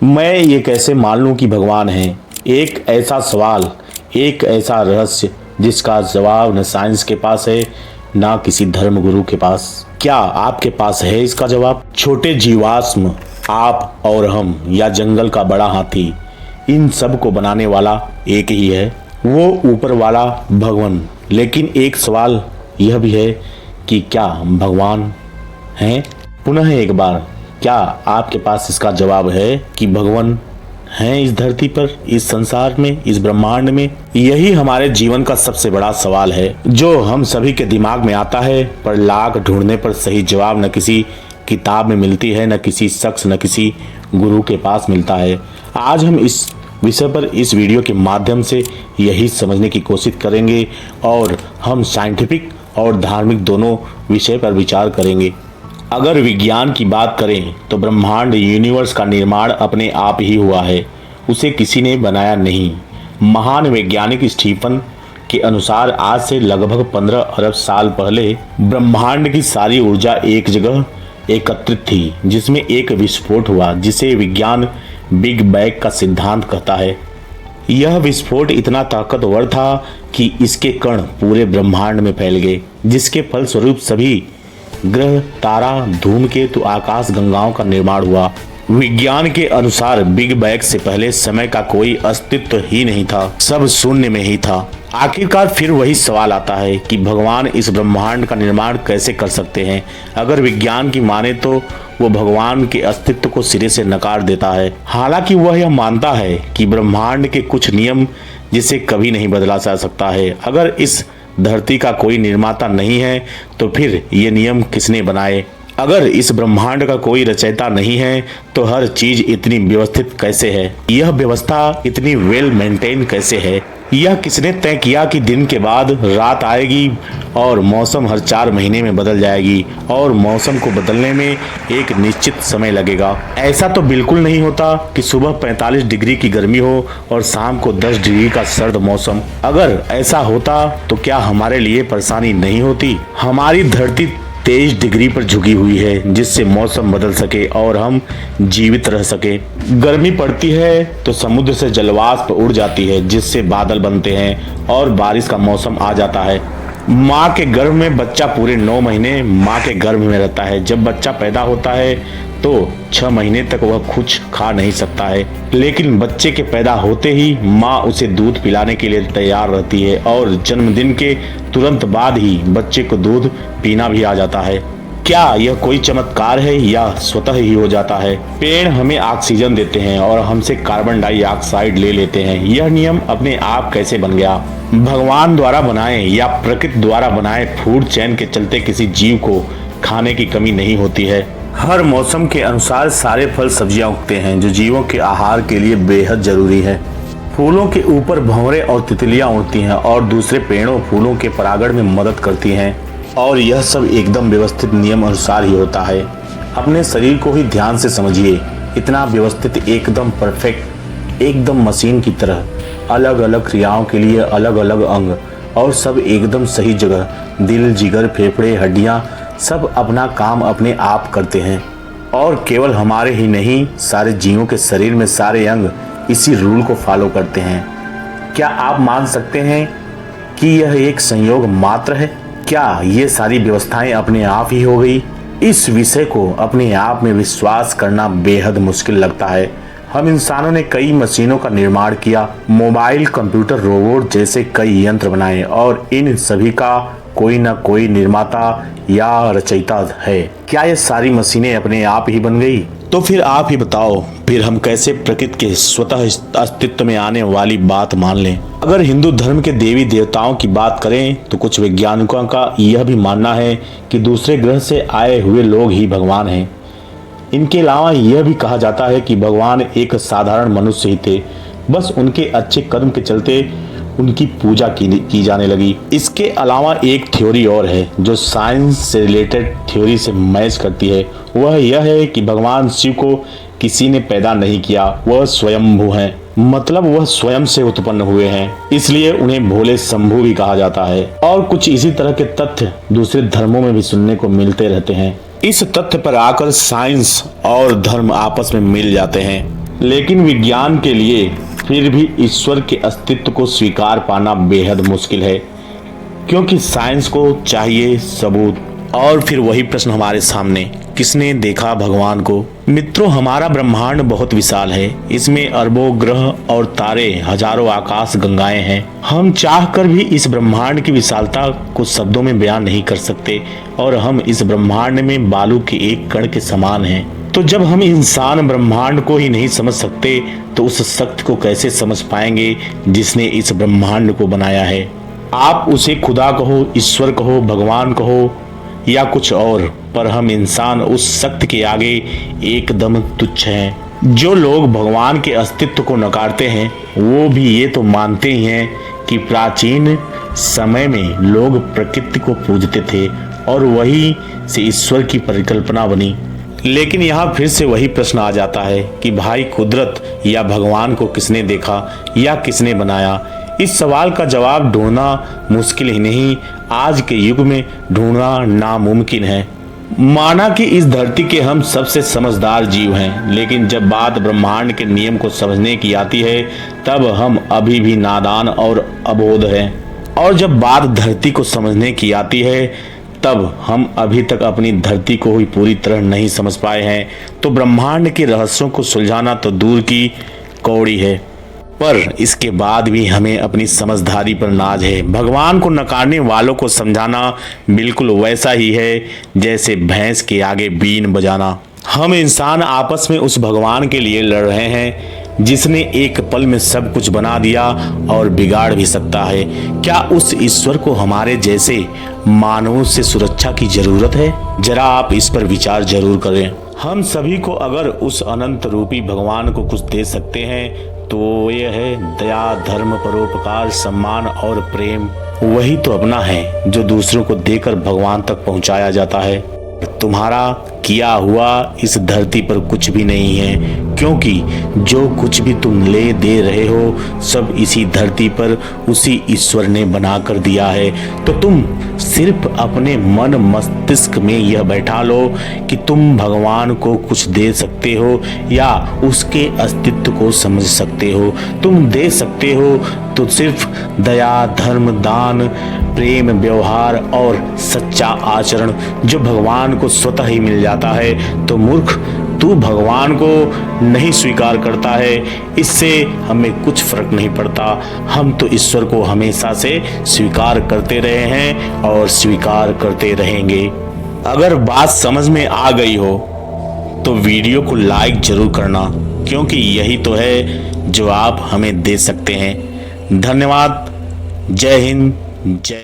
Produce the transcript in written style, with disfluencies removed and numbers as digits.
मैं ये कैसे मान लूं कि भगवान है? एक ऐसा सवाल, एक ऐसा रहस्य जिसका जवाब न साइंस के पास है ना किसी धर्म गुरु के पास। क्या आपके पास है इसका जवाब? छोटे जीवाश्म, आप और हम, या जंगल का बड़ा हाथी, इन सब को बनाने वाला एक ही है, वो ऊपर वाला भगवान। लेकिन एक सवाल यह भी है कि क्या भगवान हैं? पुनः एक बार, क्या आपके पास इसका जवाब है कि भगवान हैं इस धरती पर, इस संसार में, इस ब्रह्मांड में? यही हमारे जीवन का सबसे बड़ा सवाल है जो हम सभी के दिमाग में आता है, पर लाख ढूंढने पर सही जवाब न किसी किताब में मिलती है, न किसी शख्स, न किसी गुरु के पास मिलता है। आज हम इस विषय पर इस वीडियो के माध्यम से यही समझने की कोशिश करेंगे और हम साइंटिफिक और धार्मिक दोनों विषय पर विचार करेंगे। अगर विज्ञान की बात करें तो ब्रह्मांड, यूनिवर्स का निर्माण अपने आप ही हुआ है, उसे किसी ने बनाया नहीं। महान वैज्ञानिक स्टीफन के अनुसार आज से लगभग 15 अरब साल पहले ब्रह्मांड की सारी ऊर्जा एक जगह एकत्रित थी, जिसमें एक विस्फोट हुआ जिसे विज्ञान बिग बैंग का सिद्धांत कहता है। यह विस्फोट इतना ताकतवर था कि इसके कण पूरे ब्रह्मांड में फैल गए, जिसके फलस्वरूप सभी ग्रह, तारा, धूमकेतु, आकाश गंगाओं का निर्माण हुआ। विज्ञान के अनुसार बिग बैंग से पहले समय का कोई अस्तित्व ही नहीं था, सब शून्य में ही था। आखिरकार फिर वही सवाल आता है कि भगवान इस ब्रह्मांड का निर्माण कैसे कर सकते हैं? अगर विज्ञान की माने तो वो भगवान के अस्तित्व को सिरे से नकार देता है। हालांकि वह यह मानता है कि ब्रह्मांड के कुछ नियम जिसे कभी नहीं बदला जा सकता है। अगर इस धरती का कोई निर्माता नहीं है तो फिर ये नियम किसने बनाए? अगर इस ब्रह्मांड का कोई रचयिता नहीं है तो हर चीज इतनी व्यवस्थित कैसे है? यह व्यवस्था इतनी वेल मेंटेन कैसे है? यह किसने तय किया कि दिन के बाद रात आएगी और मौसम हर 4 महीने में बदल जाएगी और मौसम को बदलने में एक निश्चित समय लगेगा? ऐसा तो बिल्कुल नहीं होता कि सुबह 45 डिग्री की गर्मी हो और शाम को 10 डिग्री का सर्द मौसम। अगर ऐसा होता तो क्या हमारे लिए परेशानी नहीं होती? हमारी धरती 23 डिग्री पर झुकी हुई है जिससे मौसम बदल सके और हम जीवित रह सके। गर्मी पड़ती है तो समुद्र से जलवाष्प उड़ जाती है जिससे बादल बनते हैं और बारिश का मौसम आ जाता है। माँ के गर्भ में बच्चा पूरे 9 महीने माँ के गर्भ में रहता है। जब बच्चा पैदा होता है तो 6 महीने तक वह कुछ खा नहीं सकता है, लेकिन बच्चे के पैदा होते ही माँ उसे दूध पिलाने के लिए तैयार रहती है और जन्मदिन के तुरंत बाद ही बच्चे को दूध पीना भी आ जाता है। क्या यह कोई चमत्कार है या स्वतः ही हो जाता है? पेड़ हमें ऑक्सीजन देते हैं और हमसे कार्बन डाइऑक्साइड ले लेते हैं। यह नियम अपने आप कैसे बन गया? भगवान द्वारा बनाए या प्रकृति द्वारा बनाए फूड चेन के चलते किसी जीव को खाने की कमी नहीं होती है। हर मौसम के अनुसार सारे फल सब्जियां उगते हैं जो जीवों के आहार के लिए बेहद जरूरी है। फूलों के ऊपर भंवरे और तितलियां उड़ती हैं और दूसरे पेड़ों फूलों के परागण में मदद करती हैं, और यह सब एकदम व्यवस्थित नियम अनुसार ही होता है। अपने शरीर को ही ध्यान से समझिए, इतना व्यवस्थित, एकदम परफेक्ट, एकदम मशीन की तरह। अलग अलग क्रियाओं के लिए अलग अलग अंग और सब एकदम सही जगह। दिल, जिगर, फेफड़े, हड्डियां सब अपना काम अपने आप करते हैं, और केवल हमारे ही नहीं, सारे जीवों के शरीर में सारे अंग इसी रूल को फॉलो करते हैं। क्या आप मान सकते हैं कि यह एक संयोग मात्र है? क्या ये सारी व्यवस्थाएं अपने आप ही हो गई? इस विषय को अपने आप में विश्वास करना बेहद मुश्किल लगता है। हम इंसानों ने कई मशीनों का निर्माण किया, मोबाइल, कंप्यूटर, रोबोट जैसे कई यंत्र बनाए, और इन सभी का कोई न कोई निर्माता या रचयिता है। क्या ये सारी मशीनें अपने आप ही बन गई? तो फिर आप ही बताओ, फिर हम कैसे प्रकृति के स्वतः अस्तित्व में आने वाली बात मान लें? अगर हिंदू धर्म के देवी देवताओं की बात करें तो कुछ वैज्ञानिकों का यह भी मानना है कि दूसरे ग्रह से आए हुए लोग ही भगवान हैं। इनके अलावा यह भी कहा जाता है कि भगवान एक साधारण मनुष्य ही थे, बस उनके अच्छे कर्म के चलते उनकी पूजा की जाने लगी। इसके अलावा एक थ्योरी और है जो साइंस से रिलेटेड थ्योरी से मैच करती है। वह यह है कि भगवान शिव को किसी ने पैदा नहीं किया, वह स्वयंभू हैं, मतलब वह स्वयं से उत्पन्न हुए हैं, इसलिए उन्हें भोले शंभू भी कहा जाता है। और कुछ इसी तरह के तथ्य दूसरे धर्मों में भी सुनने को मिलते रहते हैं। इस तथ्य पर आकर साइंस और धर्म आपस में मिल जाते हैं। लेकिन विज्ञान के लिए फिर भी ईश्वर के अस्तित्व को स्वीकार पाना बेहद मुश्किल है, क्योंकि साइंस को चाहिए सबूत। और फिर वही प्रश्न हमारे सामने, किसने देखा भगवान को? मित्रों, हमारा ब्रह्मांड बहुत विशाल है। इसमें अरबों ग्रह और तारे, हजारों आकाश गंगाएं हैं। हम चाहकर भी इस ब्रह्मांड की विशालता को शब्दों में बयान नहीं कर सकते, और हम इस ब्रह्मांड में बालू के एक कण के समान हैं। तो जब हम इंसान ब्रह्मांड को ही नहीं समझ सकते, तो उस शक्ति को कैसे समझ पाएंगे जिसने इस ब्रह्मांड को बनाया है? आप उसे खुदा कहो, ईश्वर कहो, भगवान कहो या कुछ और, पर हम इंसान उस शक्ति के आगे एकदम तुच्छ हैं। जो लोग भगवान के अस्तित्व को नकारते हैं, वो भी ये तो मानते ही हैं कि प्राचीन समय में लोग प्रकृति को पूजते थे और वही से ईश्वर की परिकल्पना बनी। लेकिन यहाँ फिर से वही प्रश्न आ जाता है कि भाई, कुदरत या भगवान को किसने देखा या किसने बनाया? इस सवाल का जवाब ढूंढना मुश्किल ही नहीं, आज के युग में ढूंढना नामुमकिन है। माना कि इस धरती के हम सबसे समझदार जीव हैं, लेकिन जब बात ब्रह्मांड के नियम को समझने की आती है, तब हम अभी भी नादान और अबोध हैं। और जब बात धरती को समझने की आती है, तब हम अभी तक अपनी धरती को ही पूरी तरह नहीं समझ पाए हैं। तो ब्रह्मांड के रहस्यों को सुलझाना तो दूर की कौड़ी है, पर इसके बाद भी हमें अपनी समझदारी पर नाज है। भगवान को नकारने वालों को समझाना बिल्कुल वैसा ही है जैसे भैंस के आगे बीन बजाना। हम इंसान आपस में उस भगवान के लिए लड़ रहे हैं जिसने एक पल में सब कुछ बना दिया और बिगाड़ भी सकता है। क्या उस ईश्वर को हमारे जैसे मानवों से सुरक्षा की जरूरत है? जरा आप इस पर विचार जरूर करें। हम सभी को अगर उस अनंत रूपी भगवान को कुछ दे सकते हैं तो यह है दया, धर्म, परोपकार, सम्मान और प्रेम। वही तो अपना है जो दूसरों को देकर भगवान तक पहुंचाया जाता है। तुम्हारा किया हुआ इस धरती पर कुछ भी नहीं है, क्योंकि जो कुछ भी तुम ले दे रहे हो सब इसी धरती पर उसी ईश्वर ने बना कर दिया है। तो तुम सिर्फ अपने मन मस्तिष्क में यह बैठा लो कि तुम भगवान को कुछ दे सकते हो या उसके अस्तित्व को समझ सकते हो। तुम दे सकते हो तो सिर्फ दया, धर्म, दान, प्रेम, व्यवहार और सच्चा आचरण, जो भगवान को स्वतः ही मिल जाता है। तो मूर्ख, तू भगवान को नहीं स्वीकार करता है, इससे हमें कुछ फर्क नहीं पड़ता। हम तो ईश्वर को हमेशा से स्वीकार करते रहे हैं और स्वीकार करते रहेंगे। अगर बात समझ में आ गई हो तो वीडियो को लाइक जरूर करना, क्योंकि यही तो है जो आप हमें दे सकते हैं। धन्यवाद। जय हिंद, जय